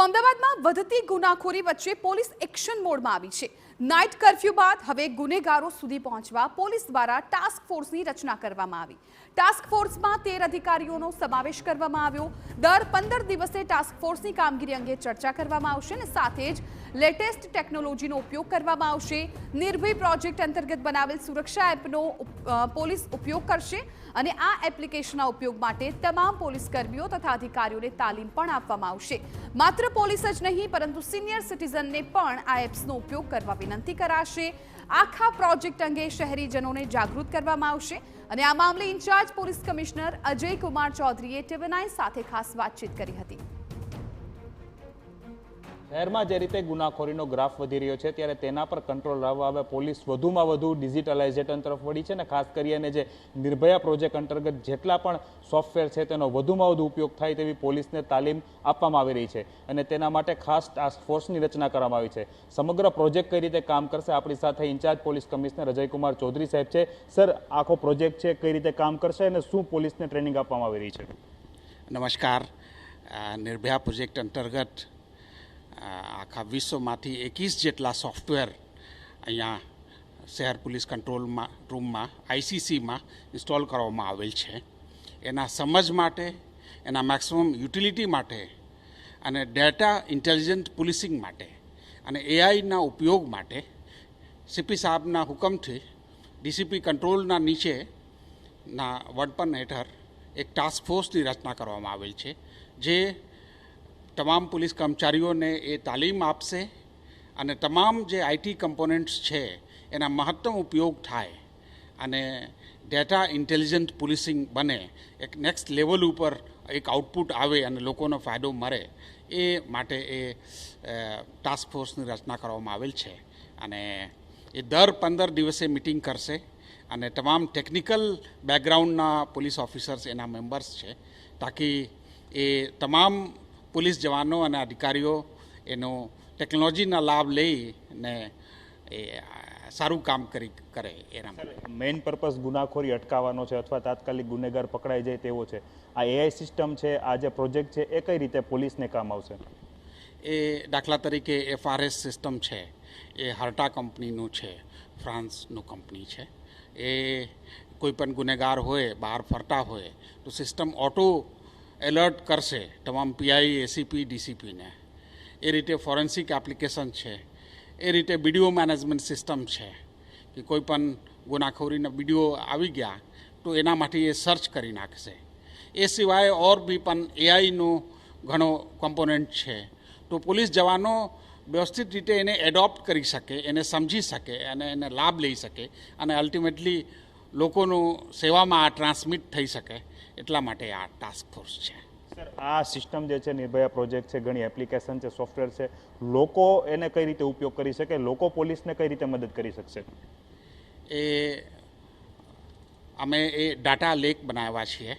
તો અમદાવાદમાં વધતી ગુનાખોરી વચ્ચે પોલીસ એક્શન મોડમાં આવી છે। નાઇટ કર્ફ્યુ બાદ હવે ગુનેગારો સુધી પહોંચવા પોલીસ દ્વારા ટાસ્ક ફોર્સની રચના કરવામાં આવી। ટાસ્ક ફોર્સમાં 13 અધિકારીઓનો સમાવેશ કરવામાં આવ્યો। દર 15 દિવસે ટાસ્ક ફોર્સની કામગીરી અંગે ચર્ચા કરવામાં આવશે અને સાથે જ લેટેસ્ટ ટેકનોલોજીનો ઉપયોગ કરવામાં આવશે। નિર્ભય પ્રોજેક્ટ અંતર્ગત બનાવેલ સુરક્ષા એપનો પોલીસ ઉપયોગ કરશે અને આ એપ્લિકેશનના ઉપયોગ માટે તમામ પોલીસ કર્મીઓ તથા અધિકારીઓને તાલીમ પણ આપવામાં આવશે। માત્ર પોલીસ જ નહીં પરંતુ સિનિયર સિટીઝનને પણ આ એપ્સનો ઉપયોગ કરવા વિનંતી કરાશે। આખા પ્રોજેક્ટ અંગે શહેરીજનોને જાગૃત કરવામાં આવશે અને આ મામલે incharge police commissioner Ajay Kumar ચૌધરીએ TV9 સાથે ખાસ વાતચીત કરી હતી। શહેરમાં જે રીતે ગુનાખોરીનો ગ્રાફ વધી રહ્યો છે ત્યારે તેના પર કંટ્રોલ લાવવા હવે પોલીસ વધુમાં વધુ ડિજિટલાઇઝેશન તરફ વળી છે ને ખાસ કરીને જે નિર્ભયા પ્રોજેક્ટ અંતર્ગત જેટલા પણ સોફ્ટવેર છે તેનો વધુમાં વધુ ઉપયોગ થાય તેવી પોલીસને તાલીમ આપવામાં આવી રહી છે અને તેના માટે ખાસ ટાસ્ક ફોર્સની રચના કરવામાં આવી છે। સમગ્ર પ્રોજેક્ટ કઈ રીતે કામ કરશે આપણી સાથે incharge police commissioner Ajay Kumar Chaudhary સાહેબ છે। સર, આખો પ્રોજેક્ટ છે કઈ રીતે કામ કરશે અને શું પોલીસને ટ્રેનિંગ આપવામાં આવી રહી છે? નમસ્કાર। નિર્ભયા પ્રોજેક્ટ અંતર્ગત આખા વિશ્વમાંથી 21 જેટલા સોફ્ટવેર અહીંયા શહેર પોલીસ કંટ્રોલ રૂમમાં ICCમાં ઇન્સ્ટોલ કરવામાં આવેલ છે। એના સમજ માટે, એના મેક્સિમમ યુટિલિટી માટે અને ડેટા ઇન્ટેલિજન્ટ પોલીસિંગ માટે અને AIના ઉપયોગ માટે CP સાહેબના હુકમથી DCP કંટ્રોલના નીચેના વડપણ હેઠળ એક ટાસ્ક ફોર્સની રચના કરવામાં આવેલ છે જે તમામ પોલીસ કર્મચારીઓને એ તાલીમ આપશે અને તમામ જે IT કમ્પોનન્ટ્સ છે એના મહત્તમ ઉપયોગ થાય અને ડેટા ઇન્ટેલિજન્ટ પોલીસિંગ બને, એક નેક્સ્ટ લેવલ ઉપર એક આઉટપુટ આવે અને લોકોનો ફાયદો મળે એ માટે એ ટાસ્ક ફોર્સની રચના કરવામાં આવેલ છે અને એ દર 15 દિવસે મિટિંગ કરશે અને તમામ ટેકનિકલ બેકગ્રાઉન્ડના પોલીસ ઓફિસર્સ એના મેમ્બર્સ છે તાકી એ તમામ પોલીસ જવાનો અને અધિકારીઓ એનો ટેકનોલોજીના લાભ લઈને એ સારું કામ કરે એના મેઇન પર્પઝ ગુનાખોરી અટકાવવાનો છે અથવા તાત્કાલિક ગુનેગાર પકડાઈ જાય તેવો છે। આ AI સિસ્ટમ છે, આ જે પ્રોજેક્ટ છે એ કઈ રીતે પોલીસને કામ આવશે? એ દાખલા તરીકે FRS સિસ્ટમ છે એ હર્ટા કંપનીનું છે, ફ્રાન્સનું કંપની છે। એ કોઈ પણ ગુનેગાર હોય, બહાર ફરતા હોય તો સિસ્ટમ ઓટો એલર્ટ કરશે તમામ PI, ACP, DCPને। એ રીતે ફોરેન્સિક એપ્લિકેશન છે, એ રીતે વિડીયો મેનેજમેન્ટ સિસ્ટમ છે કે કોઈ પણ ગુનાખોરીના વિડીયો આવી ગયા તો એના માટે એ સર્ચ કરી નાખશે। એ સિવાય ઓર બી પણ AIનો ઘણો કમ્પોનન્ટ છે તો પોલીસ જવાનો વ્યવસ્થિત રીતે એને એડોપ્ટ કરી શકે, એને સમજી શકે અને એને લાભ લઈ શકે અને અલ્ટિમેટલી લોકોનું સેવામાં આ ટ્રાન્સમિટ થઈ શકે એટલા માટે આ ટાસ્ક ફોર્સ છે। સર, આ સિસ્ટમ જે છે નિર્ભયા પ્રોજેક્ટ છે, ઘણી એપ્લિકેશન છે, સોફ્ટવેર છે, લોકો એને કઈ રીતે ઉપયોગ કરી શકે, લોકો પોલીસને કઈ રીતે મદદ કરી શકશે? અમે એ ડાટા લેક બનાવ્યા છીએ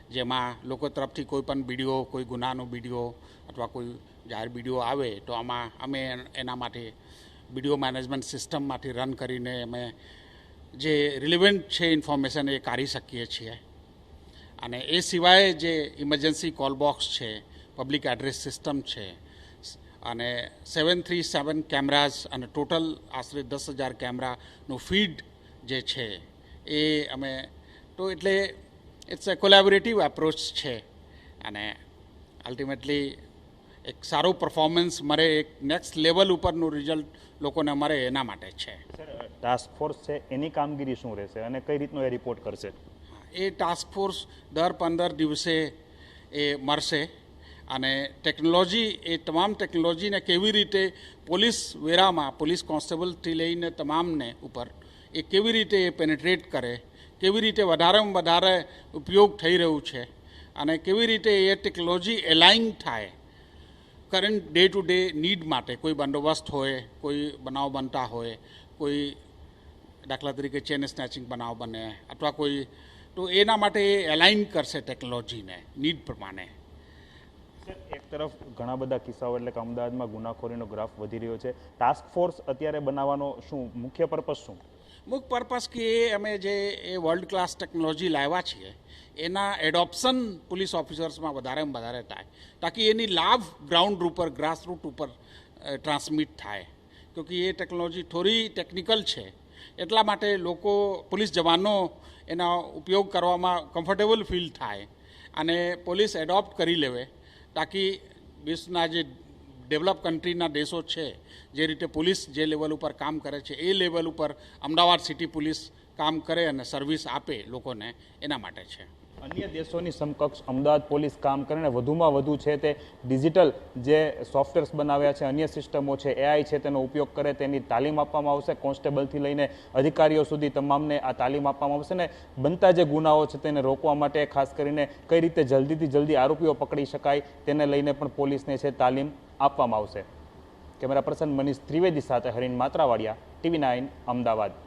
જેમાં લોકો તરફથી કોઈ પણ વિડીયો, કોઈ ગુનાનો વિડીયો અથવા કોઈ જાહેર વિડીયો આવે તો આમાં અમે એના માટે વિડીયો મેનેજમેન્ટ સિસ્ટમમાંથી રન કરીને અમે જે રિલેવન્ટ છે ઇન્ફોર્મેશન એ કાઢી શકીએ છીએ અને એ સિવાય જે ઇમરજન્સી કોલ બોક્સ છે, પબ્લિક એડ્રેસ સિસ્ટમ છે અને 737 કેમેરાઝ અને ટોટલ આશરે 10,000 કેમેરાનું ફીડ જે છે એ અમે તો એટલે ઇટ્સ એ કોલેબોરેટિવ એપ્રોચ છે અને અલ્ટિમેટલી એક સારું પરફોર્મન્સ મળે, એક નેક્સ્ટ લેવલ ઉપરનું રિઝલ્ટ લોકોને મળે એના માટે છે। ટાસ્ક ફોર્સ છે એની કામગીરી શું રહેશે અને કઈ રીતનો એ રિપોર્ટ કરશે? એ ટાસ્ક ફોર્સ દર 15 દિવસે એ મળશે અને ટેકનોલોજી, એ તમામ ટેકનોલોજીને કેવી રીતે પોલીસ વેરામાં, પોલીસ કોન્સ્ટેબલથી લઈને તમામને ઉપર એ કેવી રીતે એ પેનેટ્રેટ કરે, કેવી રીતે વધારેમાં વધારે ઉપયોગ થઈ રહ્યું છે અને કેવી રીતે એ ટેકનોલોજી એલાઇન થાય current day to day need માટે। કોઈ બંદોબસ્ત હોય, કોઈ બનાવ બનતા હોય, કોઈ દાખલા તરીકે ચેન સ્નેચિંગ બનાવ બને અથવા કોઈ તો એના માટે એ એલાઇન કરશે ટેકનોલોજીને નીડ પ્રમાણે। એક તરફ ઘણા બધા કિસ્સાઓ એટલે કે અમદાવાદમાં ગુનાખોરીનો ગ્રાફ વધી રહ્યો છે, ટાસ્ક ફોર્સ અત્યારે બનાવવાનો શું મુખ્ય પર્પઝ શું? મુખ્ય પર્પસ કે એ અમે જે એ વર્લ્ડ ક્લાસ ટેકનોલોજી લાવ્યા છીએ એના એડોપ્શન પોલીસ ઓફિસર્સમાં વધારેમાં વધારે થાય તાકી એની લાભ ગ્રાઉન્ડ ઉપર ગ્રાસરૂટ ઉપર ટ્રાન્સમિટ થાય ક્યોંકિ એ ટેકનોલોજી થોડી ટેકનિકલ છે એટલા માટે લોકો પોલીસ જવાનો એના ઉપયોગ કરવામાં કમ્ફર્ટેબલ ફીલ થાય અને પોલીસ એડોપ્ટ કરી લેવે તાકી વિશ્વના જે ડેવલપ કન્ટ્રીના દેશો છે જે રીતે પોલીસ જે લેવલ ઉપર કામ કરે છે એ લેવલ ઉપર અમદાવાદ સિટી પોલીસ કામ કરે અને સર્વિસ આપે લોકોને એના માટે છે. અન્ય દેશોની સમકક્ષ અમદાવાદ પોલીસ કામ કરીને વધુમાં વધુ છે તે ડિજિટલ જે સોફ્ટવેર્સ બનાવ્યા છે, અન્ય સિસ્ટમો છે, એઆઈ છે, તેનો ઉપયોગ કરે તેની તાલીમ આપવામાં આવશે. કોન્સ્ટેબલથી લઈને અધિકારીઓ સુધી તમામને આ તાલીમ આપવામાં આવશે ને બનતા જે ગુનાઓ છે તેને રોકવા માટે ખાસ કરીને કઈ રીતે જલ્દીથી જલ્દી આરોપીઓ પકડી શકાય તેને લઈને પણ પોલીસને છે તાલીમ આપવામાં આવશે. કેમેરા પર્સન મનીષ ત્રિવેદી સાથે હરીન માત્રાવાડિયા, TV9 અમદાવાદ.